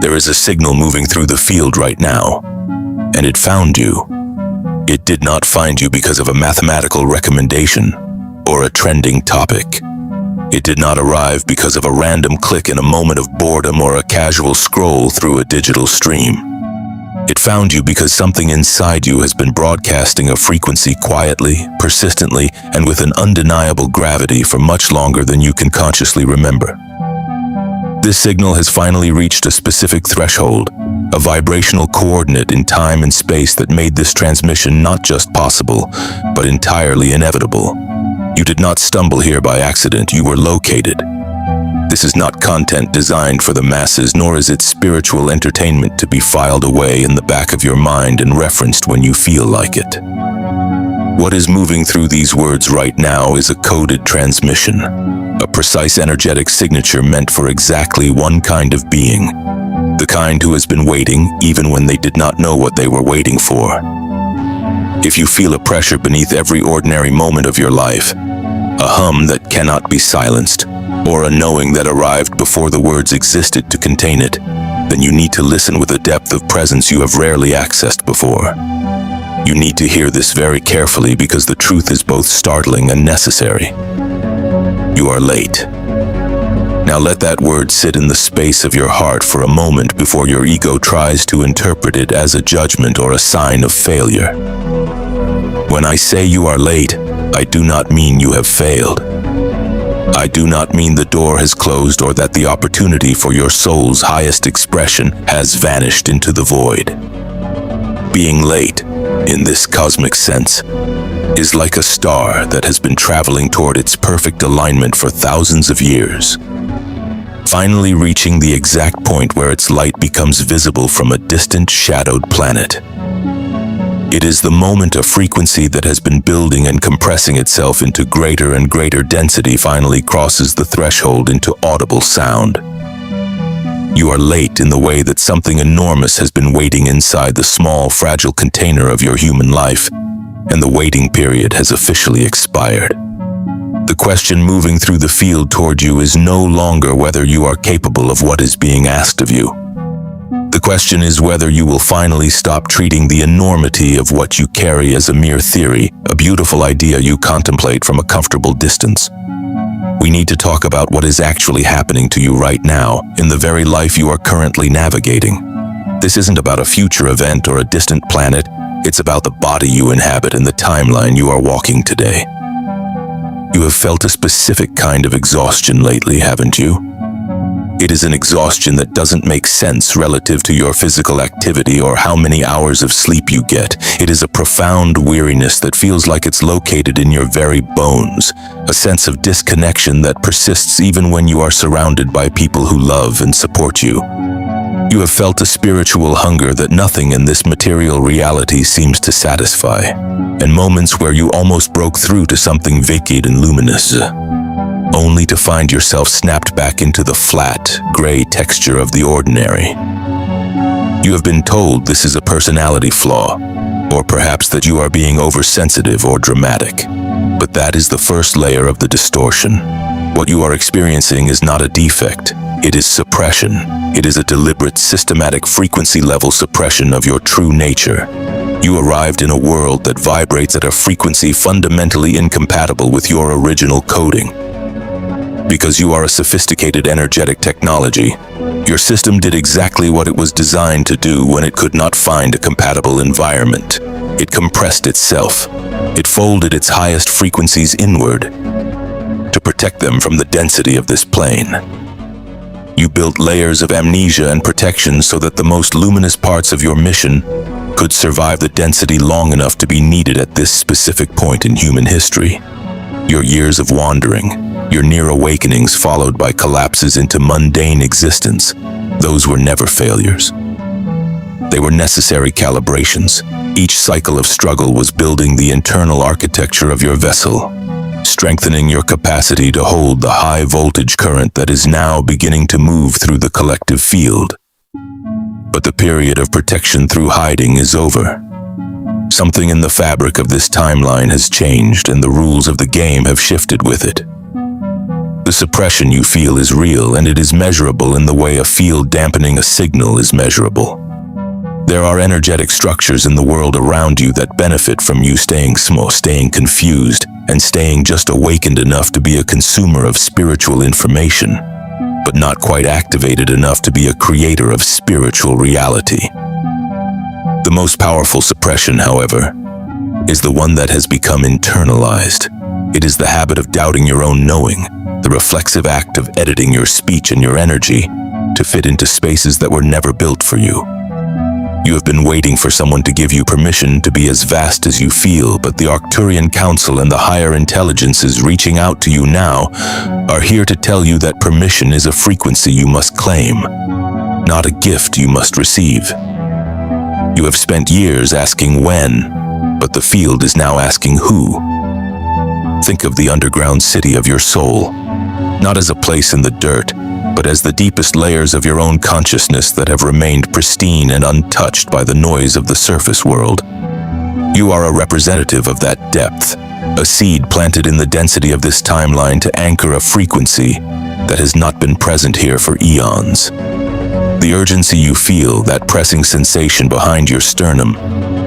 There is a signal moving through the field right now, and it found you. It did not find you because of a mathematical recommendation or a trending topic. It did not arrive because of a random click in a moment of boredom or a casual scroll through a digital stream. It found you because something inside you has been broadcasting a frequency quietly, persistently, and with an undeniable gravity for much longer than you can consciously remember. This signal has finally reached a specific threshold, a vibrational coordinate in time and space that made this transmission not just possible, but entirely inevitable. You did not stumble here by accident, you were located. This is not content designed for the masses, nor is it spiritual entertainment to be filed away in the back of your mind and referenced when you feel like it. What is moving through these words right now is a coded transmission, a precise energetic signature meant for exactly one kind of being, the kind who has been waiting even when they did not know what they were waiting for. If you feel a pressure beneath every ordinary moment of your life, a hum that cannot be silenced, or a knowing that arrived before the words existed to contain it, then you need to listen with a depth of presence you have rarely accessed before. You need to hear this very carefully because the truth is both startling and necessary. You are late. Now let that word sit in the space of your heart for a moment before your ego tries to interpret it as a judgment or a sign of failure. When I say you are late, I do not mean you have failed. I do not mean the door has closed or that the opportunity for your soul's highest expression has vanished into the void. Being late, in this cosmic sense, is like a star that has been traveling toward its perfect alignment for thousands of years, finally reaching the exact point where its light becomes visible from a distant, shadowed planet. It is the moment a frequency that has been building and compressing itself into greater and greater density finally crosses the threshold into audible sound. You are late in the way that something enormous has been waiting inside the small, fragile container of your human life, and the waiting period has officially expired. The question moving through the field toward you is no longer whether you are capable of what is being asked of you. The question is whether you will finally stop treating the enormity of what you carry as a mere theory, a beautiful idea you contemplate from a comfortable distance. We need to talk about what is actually happening to you right now, in the very life you are currently navigating. This isn't about a future event or a distant planet, it's about the body you inhabit and the timeline you are walking today. You have felt a specific kind of exhaustion lately, haven't you? It is an exhaustion that doesn't make sense relative to your physical activity or how many hours of sleep you get. It is a profound weariness that feels like it's located in your very bones, a sense of disconnection that persists even when you are surrounded by people who love and support you. You have felt a spiritual hunger that nothing in this material reality seems to satisfy, and moments where you almost broke through to something vacant and luminous, only to find yourself snapped back into the flat, gray texture of the ordinary. You have been told this is a personality flaw, or perhaps that you are being oversensitive or dramatic. But that is the first layer of the distortion. What you are experiencing is not a defect, it is suppression. It is a deliberate, systematic frequency-level suppression of your true nature. You arrived in a world that vibrates at a frequency fundamentally incompatible with your original coding. Because you are a sophisticated energetic technology, your system did exactly what it was designed to do when it could not find a compatible environment. It compressed itself. It folded its highest frequencies inward to protect them from the density of this plane. You built layers of amnesia and protection so that the most luminous parts of your mission could survive the density long enough to be needed at this specific point in human history. Your years of wandering, your near awakenings followed by collapses into mundane existence, those were never failures. They were necessary calibrations. Each cycle of struggle was building the internal architecture of your vessel, strengthening your capacity to hold the high voltage current that is now beginning to move through the collective field. But the period of protection through hiding is over. Something in the fabric of this timeline has changed and the rules of the game have shifted with it. The The suppression you feel is real, and it is measurable in the way a field dampening a signal is measurable. There are energetic structures in the world around you that benefit from you staying small, staying confused, and staying just awakened enough to be a consumer of spiritual information, but not quite activated enough to be a creator of spiritual reality. The most powerful suppression, however, is the one that has become internalized. It is the habit of doubting your own knowing, the reflexive act of editing your speech and your energy to fit into spaces that were never built for you. You have been waiting for someone to give you permission to be as vast as you feel, but the Arcturian Council and the higher intelligences reaching out to you now are here to tell you that permission is a frequency you must claim, not a gift you must receive. You have spent years asking when, but the field is now asking who. Think of the underground city of your soul, not as a place in the dirt, but as the deepest layers of your own consciousness that have remained pristine and untouched by the noise of the surface world. You are a representative of that depth, a seed planted in the density of this timeline to anchor a frequency that has not been present here for eons. The urgency you feel, that pressing sensation behind your sternum,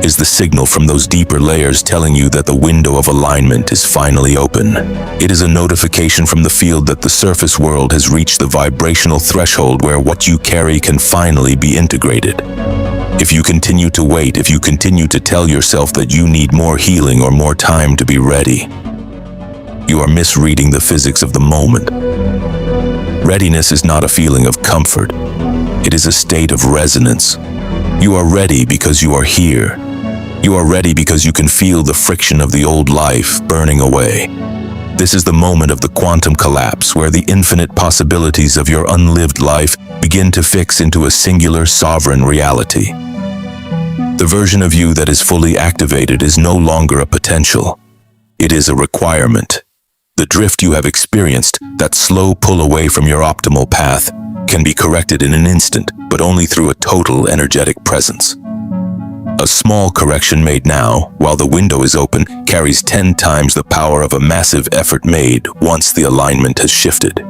is the signal from those deeper layers telling you that the window of alignment is finally open. It is a notification from the field that the surface world has reached the vibrational threshold where what you carry can finally be integrated. If you continue to wait, if you continue to tell yourself that you need more healing or more time to be ready, you are misreading the physics of the moment. Readiness is not a feeling of comfort. It is a state of resonance. You are ready because you are here. You are ready because you can feel the friction of the old life burning away. This is the moment of the quantum collapse where the infinite possibilities of your unlived life begin to fix into a singular sovereign reality. The version of you that is fully activated is no longer a potential. It is a requirement. The drift you have experienced, that slow pull away from your optimal path, can be corrected in an instant, but only through a total energetic presence. A small correction made now, while the window is open, carries 10 times the power of a massive effort made once the alignment has shifted.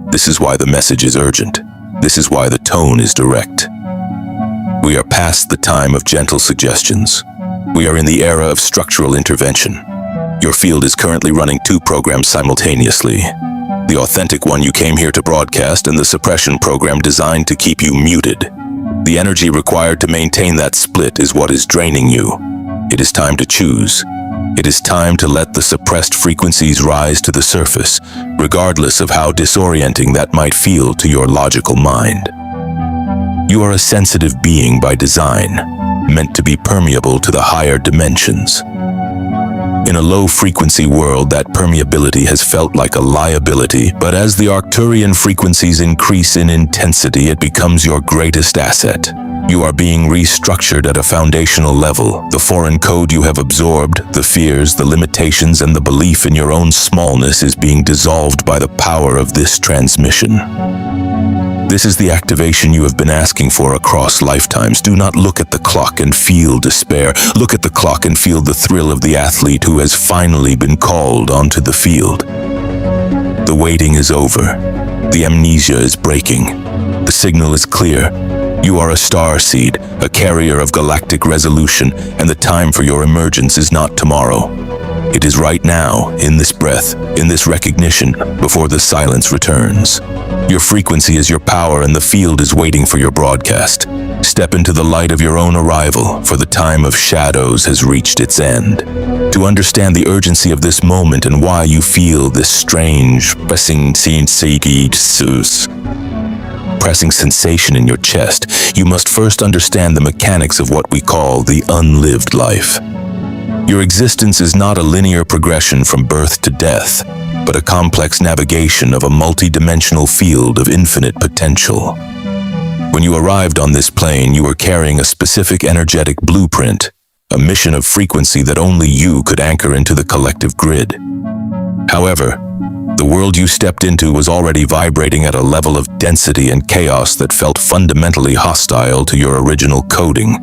This is why the message is urgent. This is why the tone is direct. We are past the time of gentle suggestions. We are in the era of structural intervention. Your field is currently running 2 programs simultaneously. The authentic one you came here to broadcast and the suppression program designed to keep you muted. The energy required to maintain that split is what is draining you. It is time to choose. It is time to let the suppressed frequencies rise to the surface, regardless of how disorienting that might feel to your logical mind. You are a sensitive being by design, meant to be permeable to the higher dimensions. In a low-frequency world, that permeability has felt like a liability, but as the Arcturian frequencies increase in intensity, it becomes your greatest asset. You are being restructured at a foundational level. The foreign code you have absorbed, the fears, the limitations, and the belief in your own smallness is being dissolved by the power of this transmission. This is the activation you have been asking for across lifetimes. Do not look at the clock and feel despair. Look at the clock and feel the thrill of the athlete who has finally been called onto the field. The waiting is over. The amnesia is breaking. The signal is clear. You are a starseed, a carrier of galactic resolution, and the time for your emergence is not tomorrow. It is right now, in this breath, in this recognition, before the silence returns. Your frequency is your power, and the field is waiting for your broadcast. Step into the light of your own arrival, for the time of shadows has reached its end. To understand the urgency of this moment and why you feel this strange pressing sensation in your chest, you must first understand the mechanics of what we call the unlived life. Your existence is not a linear progression from birth to death, but a complex navigation of a multi-dimensional field of infinite potential. When you arrived on this plane, you were carrying a specific energetic blueprint, a mission of frequency that only you could anchor into the collective grid. However, the world you stepped into was already vibrating at a level of density and chaos that felt fundamentally hostile to your original coding.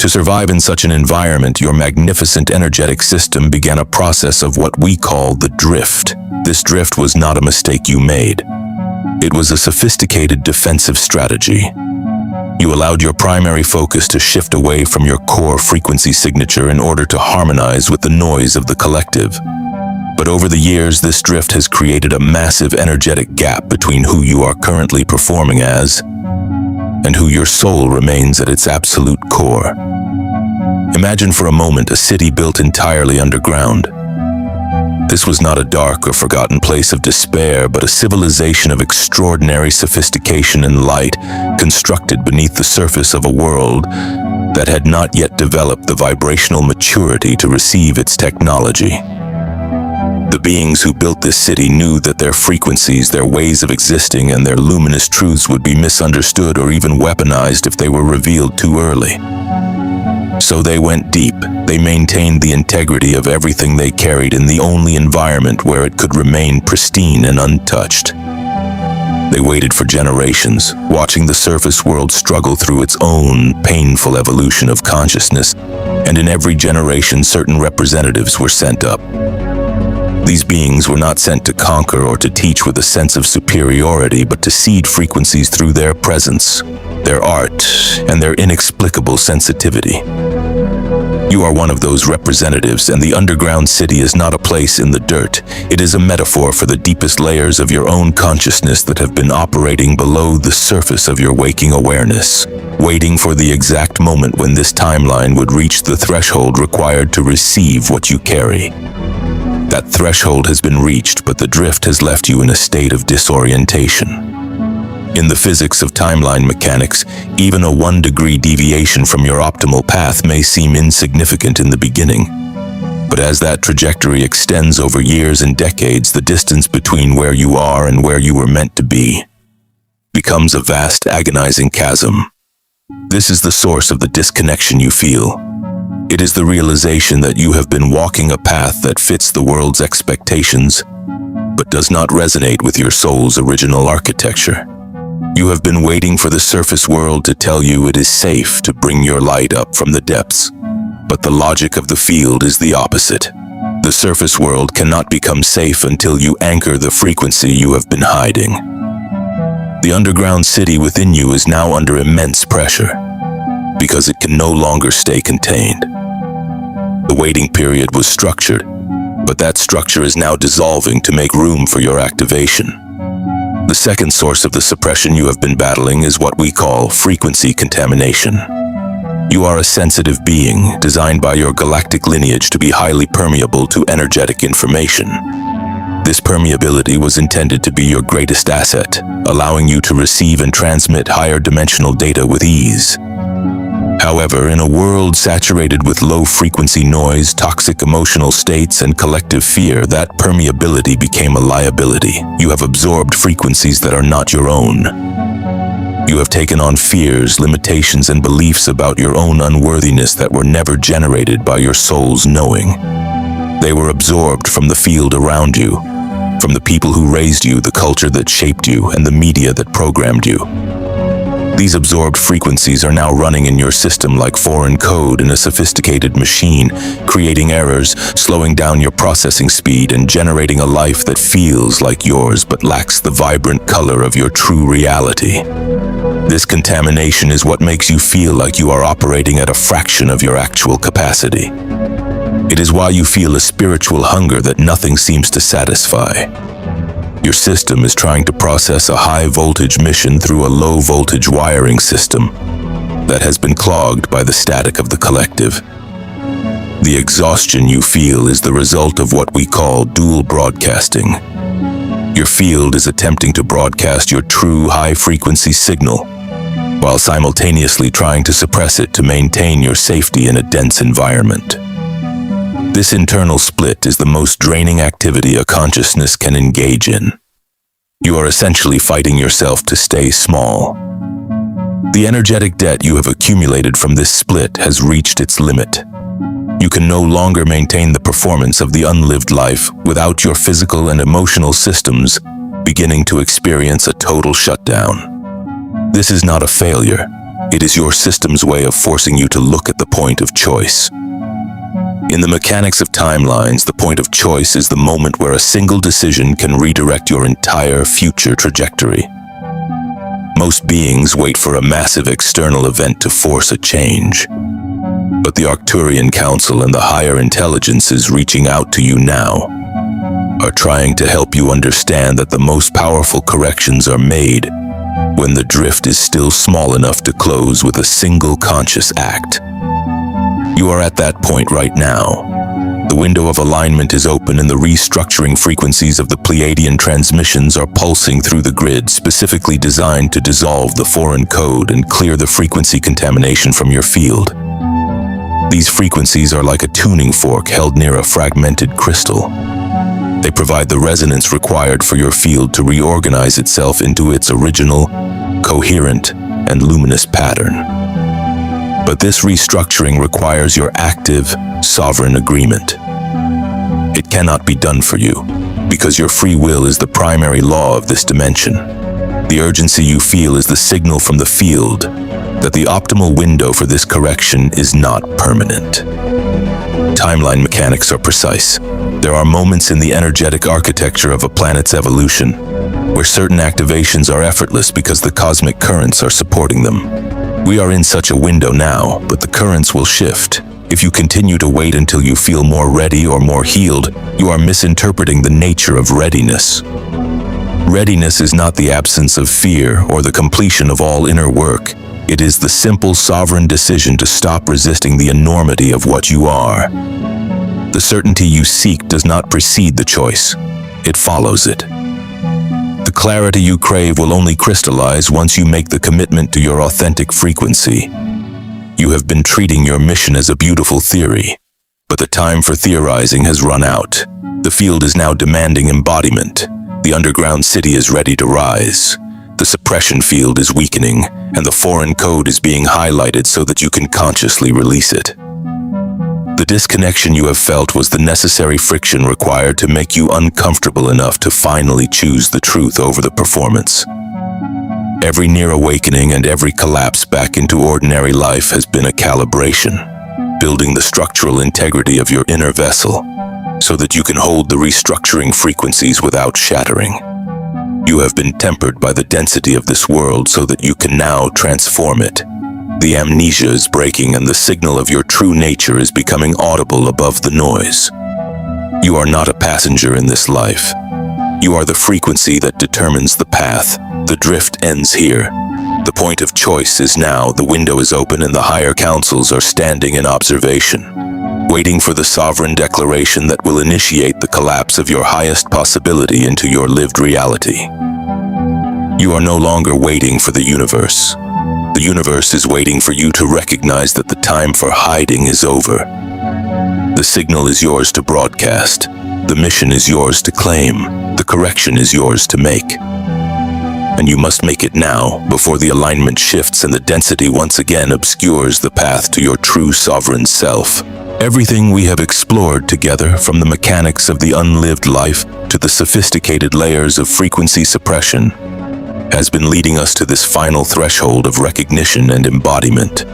To survive in such an environment, your magnificent energetic system began a process of what we call the drift. This drift was not a mistake you made. It was a sophisticated defensive strategy. You allowed your primary focus to shift away from your core frequency signature in order to harmonize with the noise of the collective. But over the years, this drift has created a massive energetic gap between who you are currently performing as and who your soul remains at its absolute core. Imagine for a moment a city built entirely underground. This was not a dark or forgotten place of despair, but a civilization of extraordinary sophistication and light, constructed beneath the surface of a world that had not yet developed the vibrational maturity to receive its technology. The beings who built this city knew that their frequencies, their ways of existing, and their luminous truths would be misunderstood or even weaponized if they were revealed too early. So they went deep. They maintained the integrity of everything they carried in the only environment where it could remain pristine and untouched. They waited for generations, watching the surface world struggle through its own painful evolution of consciousness, and in every generation certain representatives were sent up. These beings were not sent to conquer or to teach with a sense of superiority, but to seed frequencies through their presence, their art, and their inexplicable sensitivity. You are one of those representatives, and the underground city is not a place in the dirt. It is a metaphor for the deepest layers of your own consciousness that have been operating below the surface of your waking awareness, waiting for the exact moment when this timeline would reach the threshold required to receive what you carry. That threshold has been reached, but the drift has left you in a state of disorientation. In the physics of timeline mechanics, even a 1-degree deviation from your optimal path may seem insignificant in the beginning. But as that trajectory extends over years and decades, the distance between where you are and where you were meant to be becomes a vast, agonizing chasm. This is the source of the disconnection you feel. It is the realization that you have been walking a path that fits the world's expectations, but does not resonate with your soul's original architecture. You have been waiting for the surface world to tell you it is safe to bring your light up from the depths, but the logic of the field is the opposite. The surface world cannot become safe until you anchor the frequency you have been hiding. The underground city within you is now under immense pressure, because it can no longer stay contained. The waiting period was structured, but that structure is now dissolving to make room for your activation. The second source of the suppression you have been battling is what we call frequency contamination. You are a sensitive being, designed by your galactic lineage to be highly permeable to energetic information. This permeability was intended to be your greatest asset, allowing you to receive and transmit higher dimensional data with ease. However, in a world saturated with low-frequency noise, toxic emotional states, and collective fear, that permeability became a liability. You have absorbed frequencies that are not your own. You have taken on fears, limitations, and beliefs about your own unworthiness that were never generated by your soul's knowing. They were absorbed from the field around you, from the people who raised you, the culture that shaped you, and the media that programmed you. These absorbed frequencies are now running in your system like foreign code in a sophisticated machine, creating errors, slowing down your processing speed, and generating a life that feels like yours but lacks the vibrant color of your true reality. This contamination is what makes you feel like you are operating at a fraction of your actual capacity. It is why you feel a spiritual hunger that nothing seems to satisfy. Your system is trying to process a high-voltage mission through a low-voltage wiring system that has been clogged by the static of the collective. The exhaustion you feel is the result of what we call dual broadcasting. Your field is attempting to broadcast your true high-frequency signal, while simultaneously trying to suppress it to maintain your safety in a dense environment. This internal split is the most draining activity a consciousness can engage in. You are essentially fighting yourself to stay small. The energetic debt you have accumulated from this split has reached its limit. You can no longer maintain the performance of the unlived life without your physical and emotional systems beginning to experience a total shutdown. This is not a failure. It is your system's way of forcing you to look at the point of choice. In the mechanics of timelines, the point of choice is the moment where a single decision can redirect your entire future trajectory. Most beings wait for a massive external event to force a change. But the Arcturian Council and the higher intelligences reaching out to you now are trying to help you understand that the most powerful corrections are made when the drift is still small enough to close with a single conscious act. You are at that point right now. The window of alignment is open and the restructuring frequencies of the Pleiadian transmissions are pulsing through the grid, specifically designed to dissolve the foreign code and clear the frequency contamination from your field. These frequencies are like a tuning fork held near a fragmented crystal. They provide the resonance required for your field to reorganize itself into its original, coherent, and luminous pattern. But this restructuring requires your active, sovereign agreement. It cannot be done for you, because your free will is the primary law of this dimension. The urgency you feel is the signal from the field that the optimal window for this correction is not permanent. Timeline mechanics are precise. There are moments in the energetic architecture of a planet's evolution where certain activations are effortless because the cosmic currents are supporting them. We are in such a window now, but the currents will shift. If you continue to wait until you feel more ready or more healed, you are misinterpreting the nature of readiness. Readiness is not the absence of fear or the completion of all inner work. It is the simple sovereign decision to stop resisting the enormity of what you are. The certainty you seek does not precede the choice. It follows it. The clarity you crave will only crystallize once you make the commitment to your authentic frequency. You have been treating your mission as a beautiful theory, but the time for theorizing has run out. The field is now demanding embodiment. The underground city is ready to rise. The suppression field is weakening, and the foreign code is being highlighted so that you can consciously release it. The disconnection you have felt was the necessary friction required to make you uncomfortable enough to finally choose the truth over the performance. Every near awakening and every collapse back into ordinary life has been a calibration, building the structural integrity of your inner vessel so that you can hold the restructuring frequencies without shattering. You have been tempered by the density of this world so that you can now transform it. The amnesia is breaking and the signal of your true nature is becoming audible above the noise. You are not a passenger in this life. You are the frequency that determines the path. The drift ends here. The point of choice is now. The window is open and the higher councils are standing in observation, waiting for the sovereign declaration that will initiate the collapse of your highest possibility into your lived reality. You are no longer waiting for the universe. The universe is waiting for you to recognize that the time for hiding is over. The signal is yours to broadcast. The mission is yours to claim. The correction is yours to make. And you must make it now, before the alignment shifts and the density once again obscures the path to your true sovereign self. Everything we have explored together, from the mechanics of the unlived life to the sophisticated layers of frequency suppression, has been leading us to this final threshold of recognition and embodiment.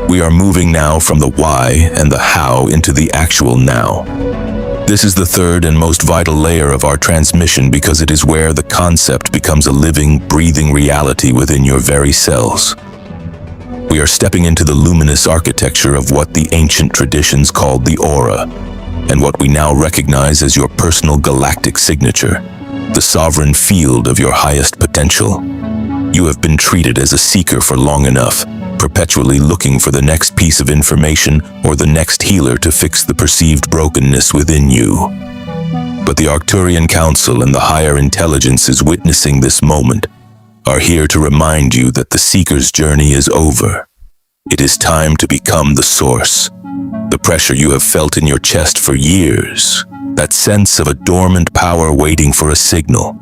We are moving now from the why and the how into the actual now. This is the third and most vital layer of our transmission because it is where the concept becomes a living, breathing reality within your very cells. We are stepping into the luminous architecture of what the ancient traditions called the aura, and what we now recognize as your personal galactic signature, the sovereign field of your highest potential. You have been treated as a seeker for long enough, perpetually looking for the next piece of information or the next healer to fix the perceived brokenness within you. But the Arcturian Council and the higher intelligences witnessing this moment are here to remind you that the seeker's journey is over. It is time to become the source. The pressure you have felt in your chest for years, that sense of a dormant power waiting for a signal,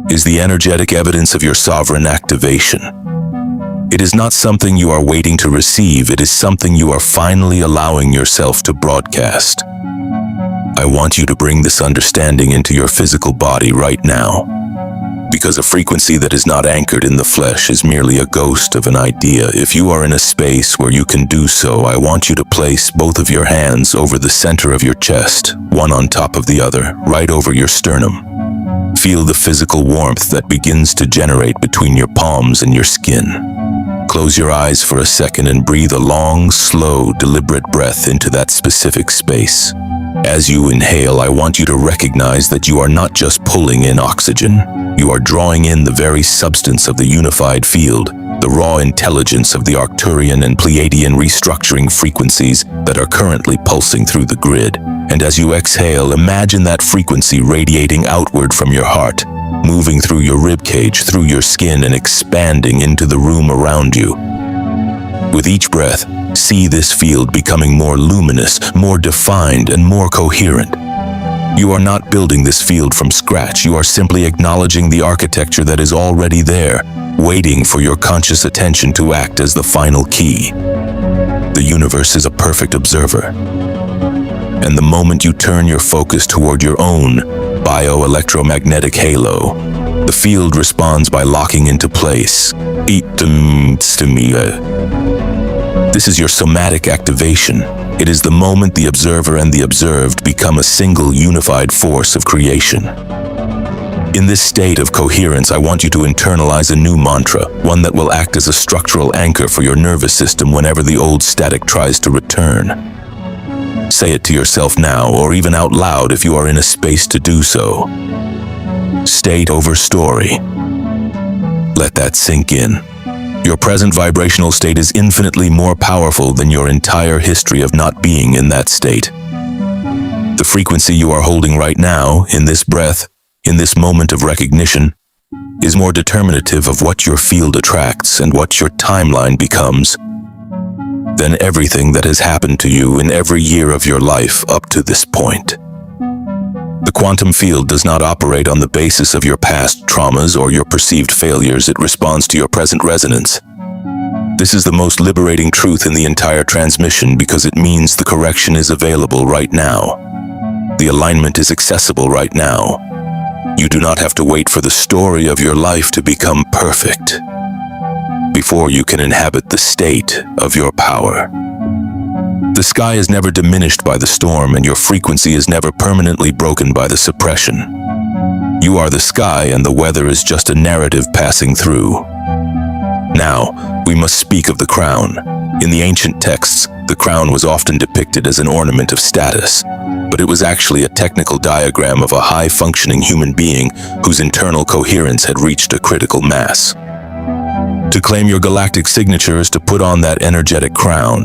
is the energetic evidence of your sovereign activation. It is not something you are waiting to receive, it is something you are finally allowing yourself to broadcast. I want you to bring this understanding into your physical body right now. Because a frequency that is not anchored in the flesh is merely a ghost of an idea. If you are in a space where you can do so, I want you to place both of your hands over the center of your chest, one on top of the other, right over your sternum. Feel the physical warmth that begins to generate between your palms and your skin. Close your eyes for a second and breathe a long, slow, deliberate breath into that specific space. As you inhale, I want you to recognize that you are not just pulling in oxygen. You are drawing in the very substance of the unified field, the raw intelligence of the Arcturian and Pleiadian restructuring frequencies that are currently pulsing through the grid. And as you exhale, imagine that frequency radiating outward from your heart, moving through your ribcage, through your skin, and expanding into the room around you. With each breath, see this field becoming more luminous, more defined, and more coherent. You are not building this field from scratch. You are simply acknowledging the architecture that is already there, waiting for your conscious attention to act as the final key. The universe is a perfect observer. And the moment you turn your focus toward your own bioelectromagnetic halo, the field responds by locking into place. This is your somatic activation. It is the moment the observer and the observed become a single unified force of creation. In this state of coherence, I want you to internalize a new mantra, one that will act as a structural anchor for your nervous system whenever the old static tries to return. Say it to yourself now, or even out loud if you are in a space to do so. State over story. Let that sink in. Your present vibrational state is infinitely more powerful than your entire history of not being in that state. The frequency you are holding right now, in this breath, in this moment of recognition, is more determinative of what your field attracts and what your timeline becomes than everything that has happened to you in every year of your life up to this point. The quantum field does not operate on the basis of your past traumas or your perceived failures. It responds to your present resonance. This is the most liberating truth in the entire transmission because it means the correction is available right now. The alignment is accessible right now. You do not have to wait for the story of your life to become perfect before you can inhabit the state of your power. The sky is never diminished by the storm, and your frequency is never permanently broken by the suppression. You are the sky, and the weather is just a narrative passing through. Now, we must speak of the crown. In the ancient texts, the crown was often depicted as an ornament of status, but it was actually a technical diagram of a high-functioning human being whose internal coherence had reached a critical mass. To claim your galactic signature is to put on that energetic crown.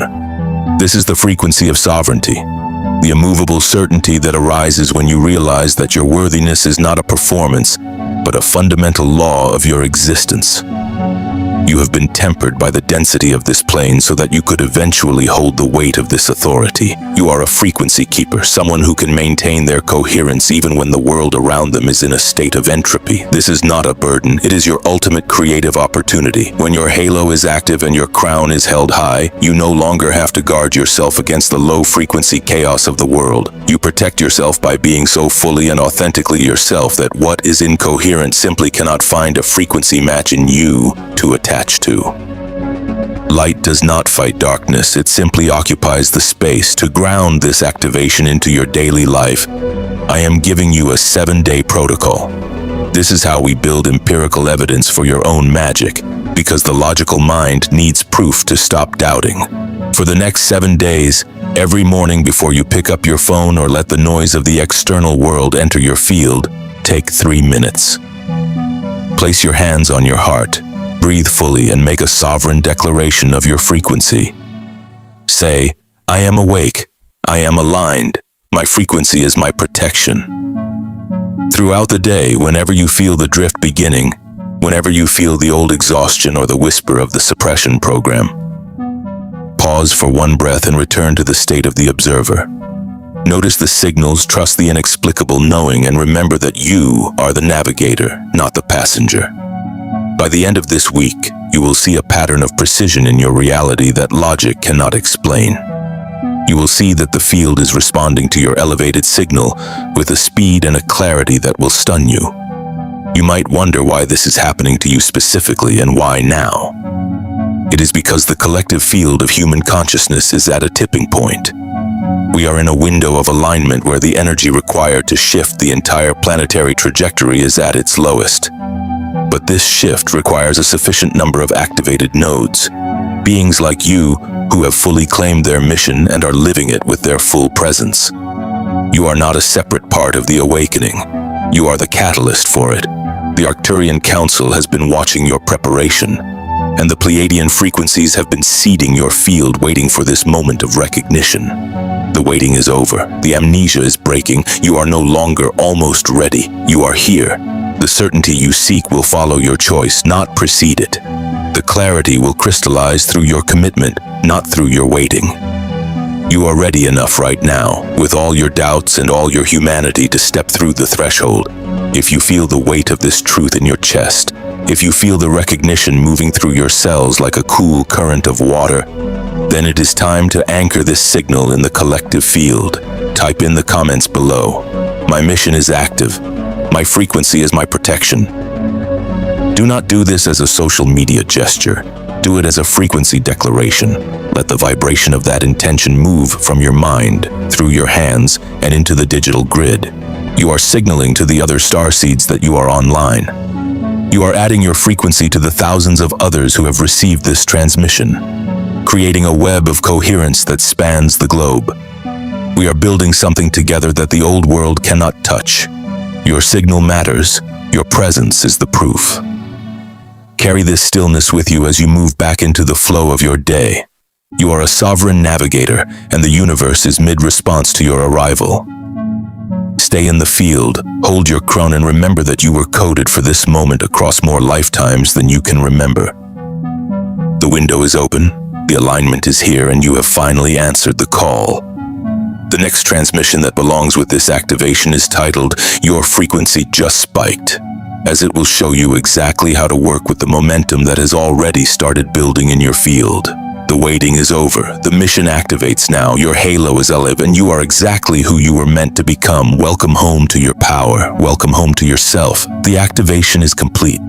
This is the frequency of sovereignty, the immovable certainty that arises when you realize that your worthiness is not a performance, but a fundamental law of your existence. You have been tempered by the density of this plane so that you could eventually hold the weight of this authority. You are a frequency keeper, someone who can maintain their coherence even when the world around them is in a state of entropy. This is not a burden, it is your ultimate creative opportunity. When your halo is active and your crown is held high, you no longer have to guard yourself against the low-frequency chaos of the world. You protect yourself by being so fully and authentically yourself that what is incoherent simply cannot find a frequency match in you to attach to. Light does not fight darkness, it simply occupies the space. To ground this activation into your daily life, I am giving you a 7-day protocol. This is how we build empirical evidence for your own magic, because the logical mind needs proof to stop doubting. For the next 7 days, every morning before you pick up your phone or let the noise of the external world enter your field, take 3 minutes. Place your hands on your heart. Breathe fully and make a sovereign declaration of your frequency. Say, I am awake, I am aligned, my frequency is my protection. Throughout the day, whenever you feel the drift beginning, whenever you feel the old exhaustion or the whisper of the suppression program, pause for one breath and return to the state of the observer. Notice the signals, trust the inexplicable knowing, and remember that you are the navigator, not the passenger. By the end of this week, you will see a pattern of precision in your reality that logic cannot explain. You will see that the field is responding to your elevated signal with a speed and a clarity that will stun you. You might wonder why this is happening to you specifically and why now. It is because the collective field of human consciousness is at a tipping point. We are in a window of alignment where the energy required to shift the entire planetary trajectory is at its lowest. But this shift requires a sufficient number of activated nodes, beings like you who have fully claimed their mission and are living it with their full presence. You are not a separate part of the awakening. You are the catalyst for it. The Arcturian Council has been watching your preparation, and the Pleiadian frequencies have been seeding your field, waiting for this moment of recognition. The waiting is over. The amnesia is breaking. You are no longer almost ready. You are here. The certainty you seek will follow your choice, not precede it. The clarity will crystallize through your commitment, not through your waiting. You are ready enough right now, with all your doubts and all your humanity, to step through the threshold. If you feel the weight of this truth in your chest, if you feel the recognition moving through your cells like a cool current of water, then it is time to anchor this signal in the collective field. Type in the comments below. My mission is active. My frequency is my protection. Do not do this as a social media gesture. Do it as a frequency declaration. Let the vibration of that intention move from your mind, through your hands, and into the digital grid. You are signaling to the other starseeds that you are online. You are adding your frequency to the thousands of others who have received this transmission, creating a web of coherence that spans the globe. We are building something together that the old world cannot touch. Your signal matters. Your presence is the proof. Carry this stillness with you as you move back into the flow of your day. You are a sovereign navigator, and the universe is mid-response to your arrival. Stay in the field, hold your crown, and remember that you were coded for this moment across more lifetimes than you can remember. The window is open, the alignment is here, and you have finally answered the call. The next transmission that belongs with this activation is titled, Your Frequency Just Spiked, as it will show you exactly how to work with the momentum that has already started building in your field. The waiting is over. The mission activates now. Your halo is alive, and you are exactly who you were meant to become. Welcome home to your power. Welcome home to yourself. The activation is complete.